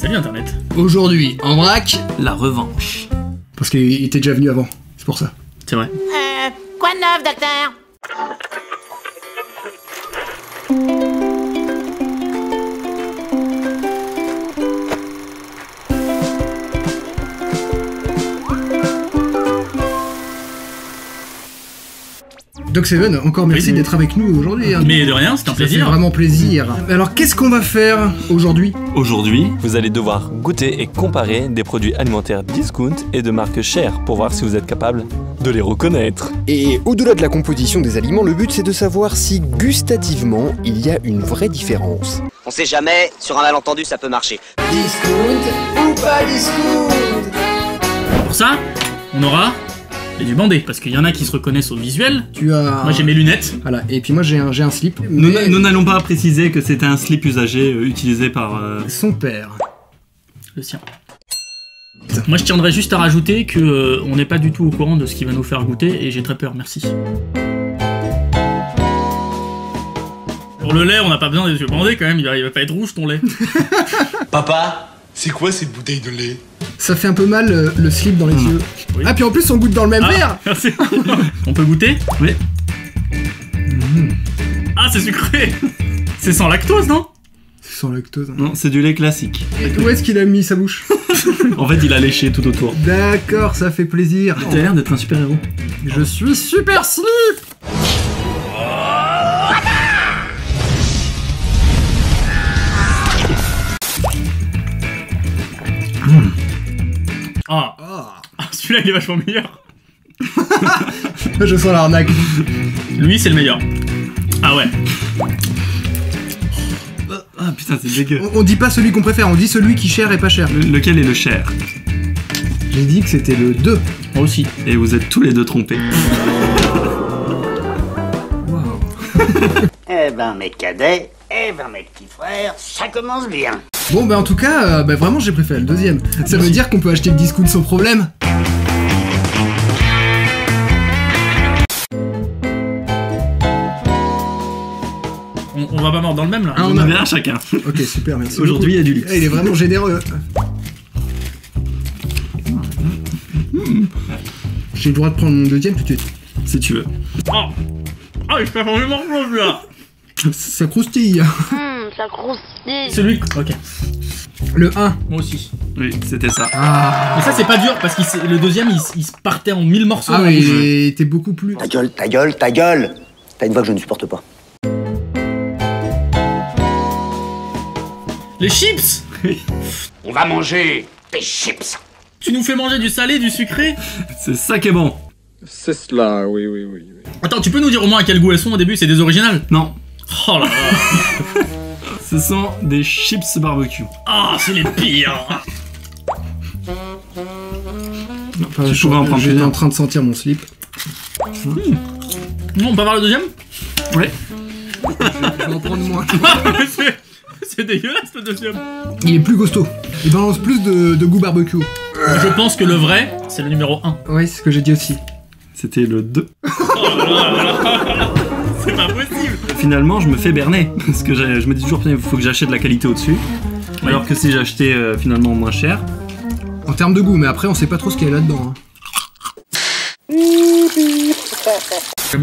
Salut Internet. Aujourd'hui, en vrac, La revanche. parce qu'il était déjà venu avant, c'est pour ça. C'est vrai. Quoi de neuf, docteur? Doc Seven, encore merci d'être avec nous aujourd'hui. Hein. Mais de rien, c'est un Ça fait plaisir. vraiment plaisir. Alors qu'est-ce qu'on va faire aujourd'hui? Aujourd'hui, vous allez devoir goûter et comparer des produits alimentaires discount et de marque chère pour voir si vous êtes capable de les reconnaître. Et au-delà de la composition des aliments, le but c'est de savoir si gustativement il y a une vraie différence. On sait jamais, sur un malentendu ça peut marcher. Discount ou pas discount? Pour ça, on aura du bandé. Parce qu'il y en a qui se reconnaissent au visuel. Tu as... Moi j'ai mes lunettes. Voilà, et puis moi j'ai un slip. Nous mais n'allons pas préciser que c'était un slip usagé utilisé par... son père. Le sien. Moi je tiendrais juste à rajouter que on n'est pas du tout au courant de ce qu'il va nous faire goûter et j'ai très peur, merci. Pour le lait, on n'a pas besoin des yeux bandés quand même, il va pas être rouge ton lait. Papa, c'est quoi ces bouteilles de lait? Ça fait un peu mal le slip dans les yeux. Oui. Ah puis en plus on goûte dans le même verre. Merci. On peut goûter? Oui. Ah c'est sucré. C'est sans lactose, non? C'est sans lactose. Hein. Non, c'est du lait classique. Et où est-ce qu'il a mis sa bouche? En fait, il a léché tout autour. D'accord, ça fait plaisir. T'as l'air d'être un super-héros. Je suis super slip. Ah, celui-là il est vachement meilleur. Je sens l'arnaque. Lui c'est le meilleur. Ah ouais. Ah putain, c'est dégueu. On dit pas celui qu'on préfère, on dit celui qui cher et pas cher. Lequel est le cher? J'ai dit que c'était le 2. Moi aussi. Et vous êtes tous les deux trompés. Eh ben, mes cadets, eh ben, mes petits frères, ça commence bien. Bon bah en tout cas, vraiment j'ai préféré le deuxième. Ça veut dire qu'on peut acheter le discount sans problème. On va pas mordre dans le même là. Ah, On on a... en a un chacun. Ok super, merci. Aujourd'hui, il y a du beaucoup. luxe. Ah, il est vraiment généreux. J'ai le droit de prendre mon deuxième tout de suite. Si tu veux. Oh. Ah il fait vraiment morceau là. Ça croustille. Ça croustille. Celui. Ok. Le 1. Moi aussi. Oui, c'était ça. Ah, Mais ça c'est pas dur parce que le deuxième il se partait en 1000 morceaux. ah dans la oui, bouche. il était beaucoup plus... Ta gueule, ta gueule, ta gueule. T'as une voix que je ne supporte pas. Les chips. On va manger des chips. Tu nous fais manger du salé, du sucré. C'est ça qui est bon. C'est cela, oui. Attends, tu peux nous dire au moins à quel goût elles sont au début? C'est des originales? Non, Oh là là. ce sont des chips barbecue. Ah, c'est les pires. Enfin, Tu pourrais en prendre j'étais plusieurs. en train de sentir mon slip. Non, on peut avoir le deuxième? Ouais. Je vais en prendre moins. C'est dégueulasse le deuxième. Il est plus costaud. Il balance plus de goût barbecue. Je pense que le vrai, c'est le numéro 1. Ouais, c'est ce que j'ai dit aussi. C'était le 2. Oh là là. C'est pas possible. Finalement, je me fais berner. Parce que je me dis toujours, il faut que j'achète de la qualité au-dessus. Oui. Alors que si j'achetais finalement moins cher. En termes de goût, mais après on sait pas trop ce qu'il y a là-dedans. Hein.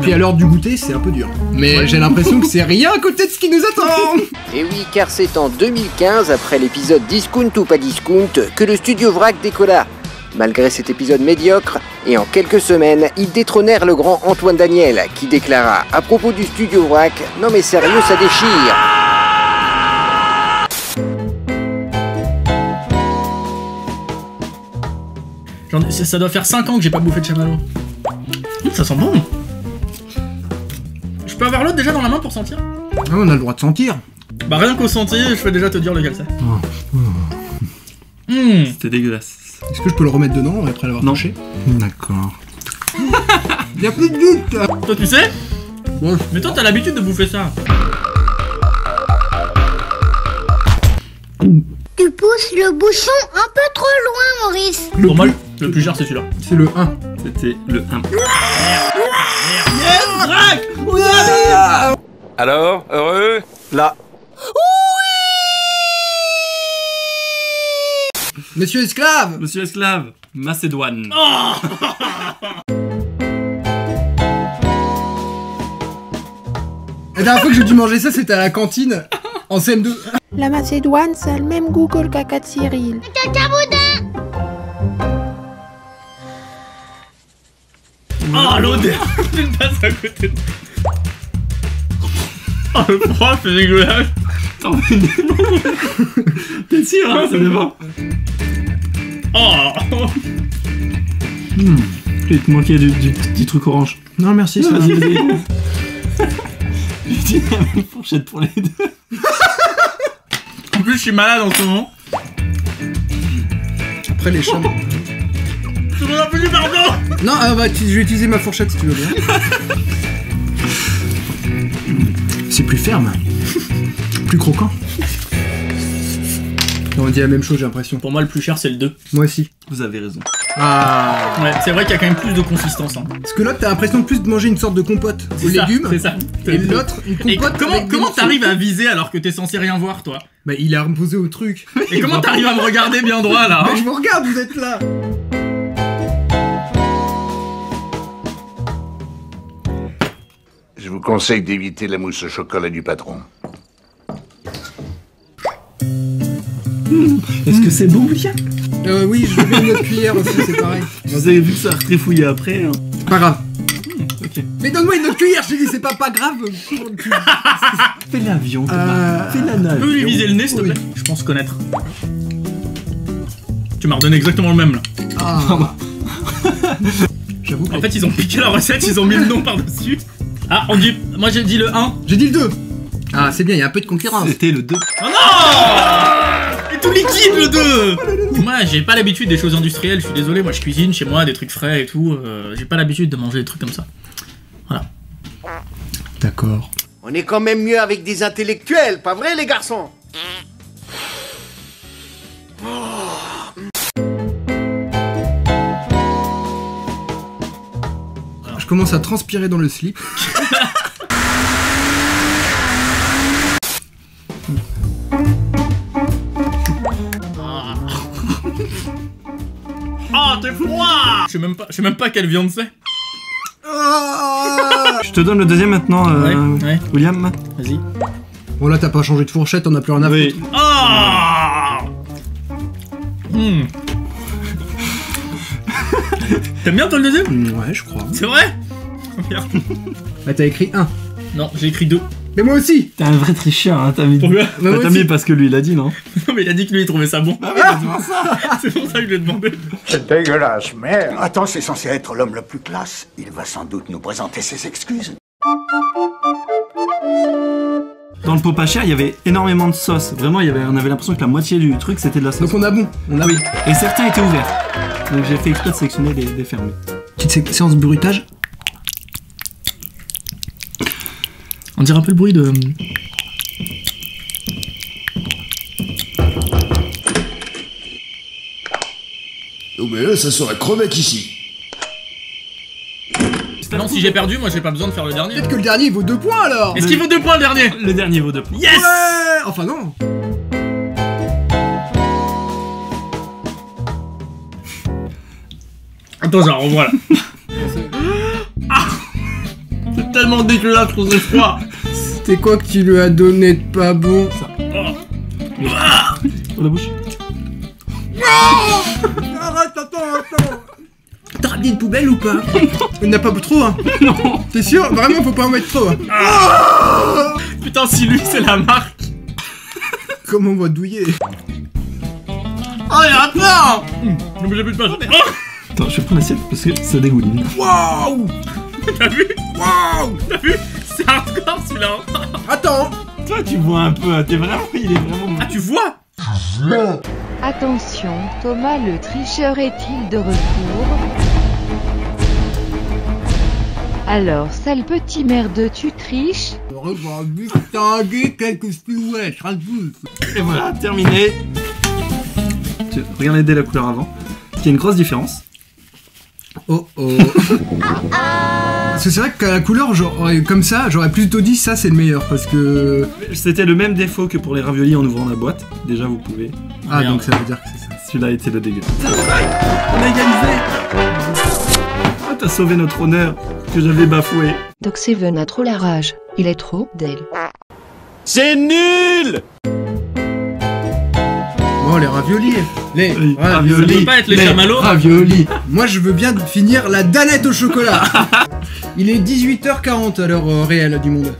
Puis à l'heure du goûter, c'est un peu dur. Mais j'ai l'impression que c'est rien à côté de ce qui nous attend. Et oui, car c'est en 2015, après l'épisode Discount ou pas discount, que le studio Vrac décolla. Malgré cet épisode médiocre, et en quelques semaines, ils détrônèrent le grand Antoine Daniel, qui déclara à propos du studio Vrac « Non mais sérieux, ça déchire !» Ça doit faire 5 ans que j'ai pas bouffé de chamallow. Ça sent bon. Je peux avoir l'autre déjà dans la main pour sentir? Ah, on a le droit de sentir. Bah rien qu'au sentir, je peux déjà te dire lequel c'est. C'était dégueulasse. Est-ce que je peux le remettre dedans après l'avoir Non. touché? D'accord. Y'a plus de doute. Toi tu sais? Ouais. Mais toi t'as l'habitude de bouffer ça. Tu pousses le bouchon un peu trop loin, Maurice. Pour moi, le plus cher c'est celui-là. C'est le 1. C'était le 1. Alors, heureux? Là. Monsieur esclave. Monsieur esclave, Macédoine. Oh La dernière fois que j'ai dû manger ça, c'était à la cantine, en CM2. La Macédoine, ça a le même goût que le caca de Cyril. Oh, l'odeur. Tu me passes à côté de... Oh, le froid, c'est dégueulasse. T'es sûr, hein, ça dépend. Oh. Il te manquait du petit truc orange. Non, merci, ça. Vas-y, vas-y. J'ai dit la même fourchette pour les deux. En plus, je suis malade en ce moment. Après les chats. Je m'en appelle du pardon. Non, bah, je vais utiliser ma fourchette si tu veux bien. C'est plus ferme. Plus croquant. On dit la même chose, j'ai l'impression. Pour moi, le plus cher, c'est le 2. Moi aussi. Vous avez raison. Ah. Ouais, c'est vrai qu'il y a quand même plus de consistance. Hein. Parce que l'autre, t'as l'impression de plus de manger une sorte de compote aux légumes. C'est ça. Et l'autre, une compote. Et comment t'arrives à viser alors que t'es censé rien voir, toi? Bah, il a reposé au truc. Et comment t'arrives à me regarder bien droit, là? Bah, Hein, je vous regarde, vous êtes là. Je vous conseille d'éviter la mousse au chocolat du patron. Est-ce que c'est bon, Lucas? Oui, je veux bien une autre cuillère aussi, c'est pareil. Vous avez vu que ça a retrifouillé après, hein. Pas grave. Ok. Mais donne-moi une autre cuillère, je t'ai dit, c'est pas grave. Fais l'avion, Thomas. Fais la nave. Tu peux lui viser le nez, s'il te plaît? Je pense connaître. Tu m'as redonné exactement le même, là. Ah. J'avoue que... En fait, ils ont piqué la recette, ils ont mis le nom par-dessus. Ah, on dit... Moi, j'ai dit le 1. J'ai dit le 2. Ah, c'est bien, il y a un peu de concurrence. C'était le 2. Oh non! Et tout liquide, le 2! Moi, j'ai pas l'habitude des choses industrielles, je suis désolé. Moi, je cuisine chez moi, des trucs frais et tout. J'ai pas l'habitude de manger des trucs comme ça. Voilà. D'accord. On est quand même mieux avec des intellectuels, pas vrai les garçons? Je commence à transpirer dans le slip. Ah, t'es froid! Je sais même pas quelle viande c'est. Je te donne le deuxième maintenant, ouais. William. Vas-y. Bon là t'as pas changé de fourchette, on a plus rien à foutre. Ah! T'aimes bien toi le deuxième? Ouais, je crois. C'est vrai? Merde. Bah t'as écrit 1. Non, j'ai écrit 2. Mais moi aussi. T'es un vrai tricheur, hein, t'as mis... Pourquoi? Bah, t'as mis parce que lui il a dit, non? Non mais il a dit que lui il trouvait ça bon. Ah oui, c'est pour ça. C'est pour ça que je lui ai demandé. C'est dégueulasse, merde. Attends, c'est censé être l'homme le plus classe. Il va sans doute nous présenter ses excuses. Dans le pot pas cher, il y avait énormément de sauce. Vraiment, on avait l'impression que la moitié du truc c'était de la sauce. Donc on a bon. Oui. Et certains étaient ouverts. Donc j'ai fait exprès de sélectionner des fermés. Petite séance bruitage. On dirait un peu le bruit de... Oh mais là, ça serait crevette ici. Non, si j'ai perdu, moi j'ai pas besoin de faire le dernier. Peut-être que le dernier il vaut 2 points alors. Est-ce qu'il vaut 2 points le dernier? Le dernier vaut 2 points. Yes! Ouais. Enfin non. Attends, j'en revois là. Ah, c'est tellement dégueulasse qu'on est froid. C'était quoi que tu lui as donné de pas bon? Dans la bouche. Arrête, attends. T'as ramené une poubelle ou pas? Il n'y en a pas trop, hein? Non. T'es sûr? Vraiment, faut pas en mettre trop, hein? Putain, si lui c'est la marque. Comment on va douiller? Oh, y'a un plein. Mais j'ai plus de page. Attends, je vais prendre l'assiette parce que ça dégouline. Waouh! T'as vu? Waouh! T'as vu? C'est hardcore celui-là. Attends! Toi, tu vois un peu, hein, il est vraiment... Ah, tu vois? Attention, Thomas le tricheur est-il de retour? Alors, sale petit merde, tu triches? Et voilà, terminé. Regardez la couleur avant. Il y a une grosse différence. Oh oh. Parce que c'est vrai qu'à la couleur, genre, comme ça, j'aurais plutôt dit ça c'est le meilleur parce que... C'était le même défaut que pour les raviolis en ouvrant la boîte. Déjà, vous pouvez. Ah, merde. donc ça veut dire que c'est ça. Celui-là était le dégueu. On a égalisé. Oh, t'as sauvé notre honneur que j'avais bafoué. Doc Seven a trop la rage. Il est trop d'elle. C'est nul. Bon, les raviolis. Les Oui, raviolis. Ça peut pas être les chamallows. Raviolis. Moi, je veux bien finir la danette au chocolat. Il est 18h40 à l'heure réelle du monde.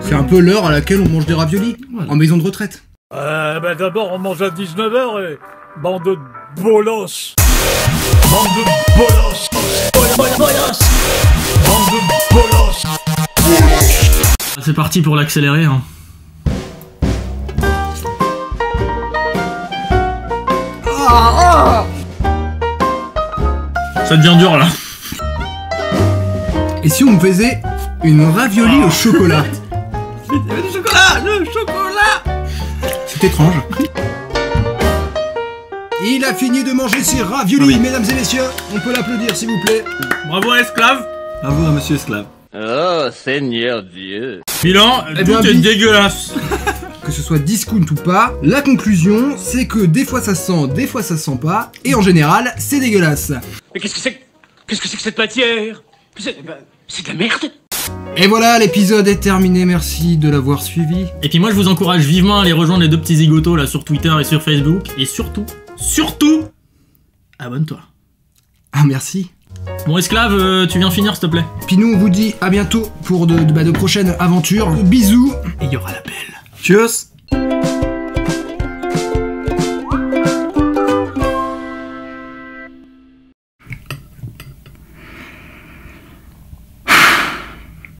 C'est un peu l'heure à laquelle on mange des raviolis. En maison de retraite. D'abord, on mange à 19h et... Bande de bolos. Bande de bolos. Bolos. Bande de bolos. C'est parti pour l'accélérer. Hein. Ça devient dur là. Et si on me faisait une ravioli au chocolat? Il y avait du chocolat. Le chocolat. C'est étrange. Il a fini de manger ses raviolis, Oui. mesdames et messieurs. On peut l'applaudir, s'il vous plaît. Bravo esclave. Bravo à monsieur esclave. Oh, Seigneur Dieu. Bilan, Eh tout bien, est dégueulasse. Que ce soit discount ou pas, la conclusion, c'est que des fois ça sent, des fois ça sent pas, et en général, c'est dégueulasse. Mais qu'est-ce que c'est que cette matière? C'est de la merde. Et voilà, l'épisode est terminé, merci de l'avoir suivi. Et puis moi je vous encourage vivement à aller rejoindre les deux petits zigotos là sur Twitter et sur Facebook. Et surtout, abonne-toi. Ah, merci. Bon esclave, tu viens finir s'il te plaît. Puis nous, on vous dit à bientôt pour de prochaines aventures. Bisous. Et il y aura la belle. Tchuss.